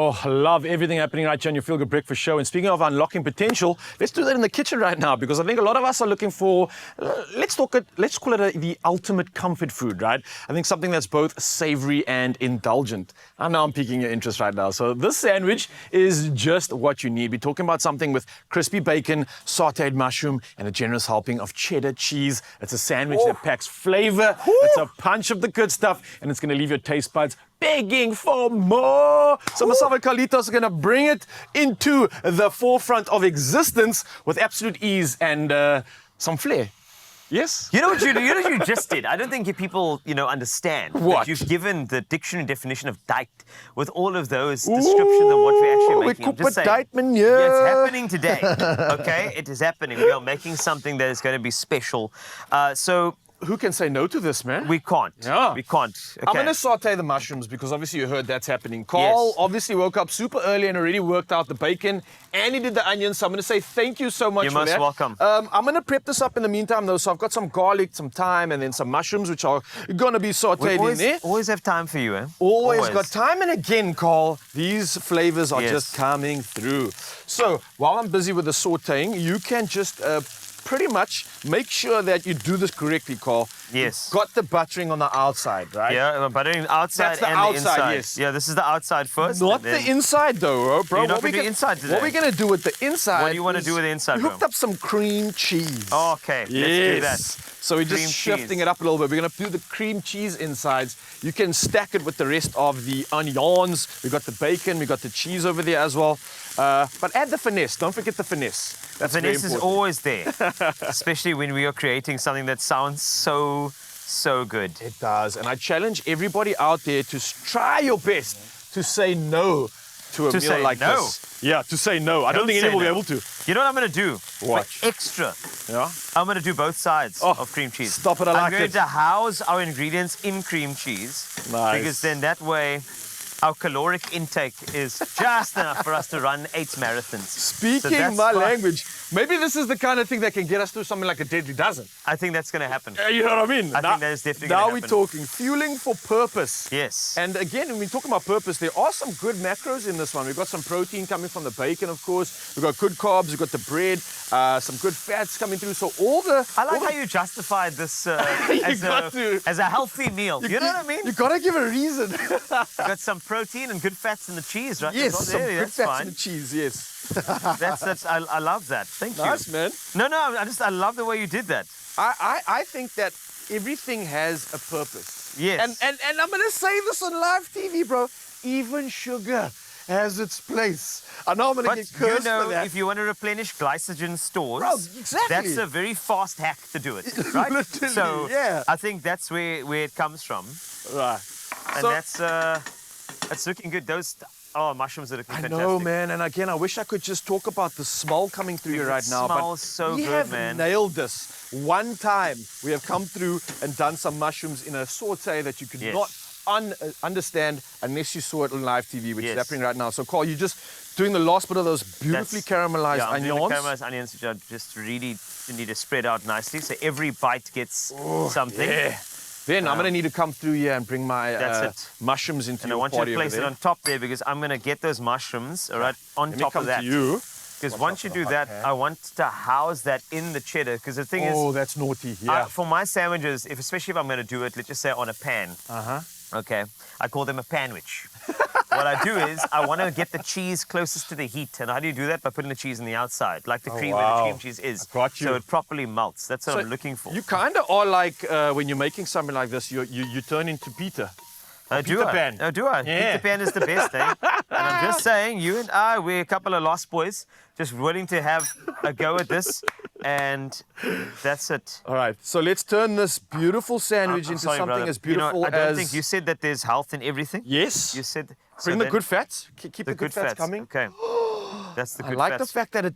Oh, I love everything happening right here on your Feel Good Breakfast show. And speaking of unlocking potential, let's do that in the kitchen right now, because I think a lot of us are looking for, let's call it the ultimate comfort food, right? I think something that's both savory and indulgent. I know I'm piquing your interest right now. So this sandwich is just what you need. We're talking about something with crispy bacon, sauteed mushroom, and a generous helping of cheddar cheese. It's a sandwich that packs flavor. It's a punch of the good stuff, and it's going to leave your taste buds begging for more. So myself and Carlitos are going to bring it into the forefront of existence with absolute ease and some flair. Yes? You know what you just did? I don't think people, understand. What? That you've given the dictionary definition of dite with all of those descriptions of what we're actually making. We could put dite manure. Yeah, it's happening today. Okay? It is happening. We are making something that is going to be special. So who can say no to this, man? we can't. Yeah. We can't. Okay. I'm going to saute the mushrooms because obviously you heard that's happening. Carl obviously woke up super early and already worked out the bacon, and he did the onions. So I'm going to say thank you so much You're for that. most welcome. I'm going to prep this up in the meantime though. So I've got some garlic, some thyme, and then some mushrooms, which are going to be sauteed in there. Always have time for you, eh? Always got time. And again, Carl, these flavors are Yes. just coming through. So while I'm busy with the sauteing, you can just pretty much make sure that you do this correctly, Carl. Yes. You've got the buttering on the outside, right? Yeah, buttering the outside That's the and outside, the inside. yes. Yeah, this is the outside first. Not and then the inside though, bro. You're not gonna do inside today. What we're going to do with the inside What do you wanna is do with the inside, we hooked bro? up some cream cheese. Oh, okay, let's do that. So we're just Cream shifting cheese. it up a little bit. We're going to do the cream cheese insides. You can stack it with the rest of the onions. We got the bacon. We got the cheese over there as well. But add the finesse. Don't forget the finesse. That's The very finesse is important. always there, especially when we are creating something that sounds so good. It does. And I challenge everybody out there to try your best to say no to a To meal say like no. this. Yeah, to say no. I don't Don't think say anyone will no. be able to. You know what I'm going to do? What? For extra, Yeah. I'm going to do both sides Oh, of cream cheese. stop it, I I'm like going it. to house our ingredients in cream cheese. Nice. Because then that way, our caloric intake is just enough for us to run 8 marathons. Speaking that's my fine. language, maybe this is the kind of thing that can get us through something like a deadly dozen. I think that's going to happen. You know what I mean? I think that is definitely gonna Now we're happen. talking fueling for purpose. Yes. And again, when we talk about purpose, there are some good macros in this one. We've got some protein coming from the bacon, of course. We've got good carbs. We've got the bread, some good fats coming through. So all the... I like how you justified this got to. as a healthy meal. You know what I mean? You got to give a reason. You got some protein and good fats in the cheese, right? Yes, Well, some there, good that's fats fine. in the cheese, yes. I love that. Thank you. Nice, man. No, I love the way you did that. I think that everything has a purpose. Yes. And I'm going to say this on live TV, bro. Even sugar has its place. I know I'm going to But get cursed for that. if you want to replenish glycogen stores, Bro, exactly. that's a very fast hack to do it, right? Literally, so yeah. I think that's where it comes from, Right. and So- that's looking good. Those mushrooms are looking I fantastic. know, man. And again, I wish I could just talk about the smell coming through here right now. smells so we good, have man. nailed this. One time we have come through and done some mushrooms in a saute that you could Yes. not understand unless you saw it on live TV, which is Yes. happening right now. So, Carl, you're just doing the last bit of those beautifully caramelized yeah, I'm doing onions. the caramelized onions, which are just really need to spread out nicely, so every bite gets something. Yeah. Then I'm going to need to come through here and bring my That's it. mushrooms into And I your want you party to over place it there. on top there because I'm going to get those mushrooms right on Let me top come of that. to you. Because Watch once out you for do the that, hot pan. I want to house that in the cheddar. Because the thing Oh, is, that's naughty. Yeah. for my sandwiches, especially if I'm going to do it, let's just say on a pan. Okay, I call them a panwich. What I do is I want to get the cheese closest to the heat. And how do you do that? By putting the cheese on the outside, like the cream where wow. the cream cheese is. I got you. So it properly melts. That's what So I'm looking for. You kind of are like when you're making something like this, you turn into Peter. Do Peter I? Pan. Oh, do I? Yeah. Peter Pan is the best, eh? And I'm just saying, you and I, we're a couple of lost boys, just willing to have a go at this, and that's it. All right, so let's turn this beautiful sandwich I'm into sorry, something brother. as beautiful I don't as... think you said that there's health in everything. Yes. You said... Bring the then good fats. Keep the good fats coming. Okay. That's the I good like fats. the fact that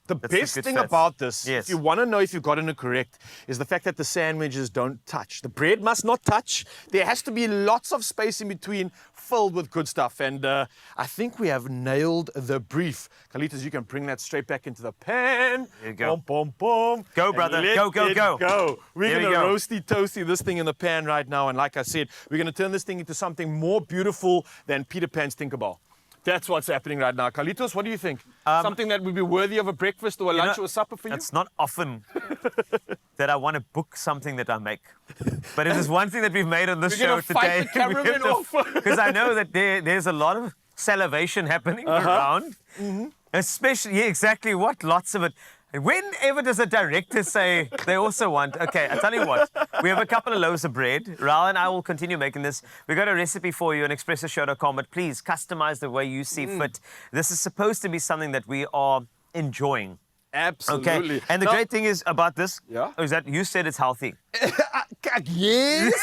the best good thing fats. about this, Yes. if you want to know if you've gotten it correct, is the fact that the sandwiches don't touch. The bread must not touch. There has to be lots of space in between filled with good stuff. And I think we have nailed the brief. Carlitos, you can bring that straight back into the pan. There you go. Boom, boom, boom. Go, brother. And let Go, go, it go. We're There going we to go. roasty toasty this thing in the pan right now. And like I said, we're going to turn this thing into something more beautiful than Peter Pan's Tinkerbell. That's what's happening right now. Carlitos, what do you think? Something that would be worthy of a breakfast or a lunch or a supper for you? It's not often that I want to book something that I make. But it is one thing that we've made on this You're show gonna today. fight the cameraman off. Because I know that there's a lot of salivation happening around. Especially, yeah, exactly what? Lots of it. Whenever does a director say they also want, okay, I tell you what, we have a couple of loaves of bread. Raul and I will continue making this. We got a recipe for you on expressoshow.com, but please customize the way you see fit. This is supposed to be something that we are enjoying. Absolutely. Okay. And the great thing is about this is that you said it's healthy. Yes.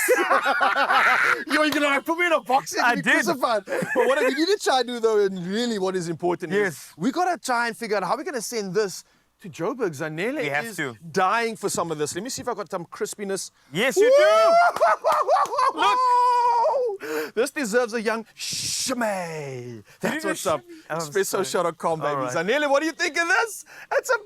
You're gonna put me in a box and I be did. crucified. But what we need to try to do though, and really what is important is Yes. we gotta try and figure out how we're gonna send this to Joburg. Zanele We have is to. dying for some of this. Let me see if I've got some crispiness. Yes, you do. Look! This deserves a young shimmy. That's what's up. Oh, Expressoshow.com, baby. All right. Zanele, what do you think of this? It's a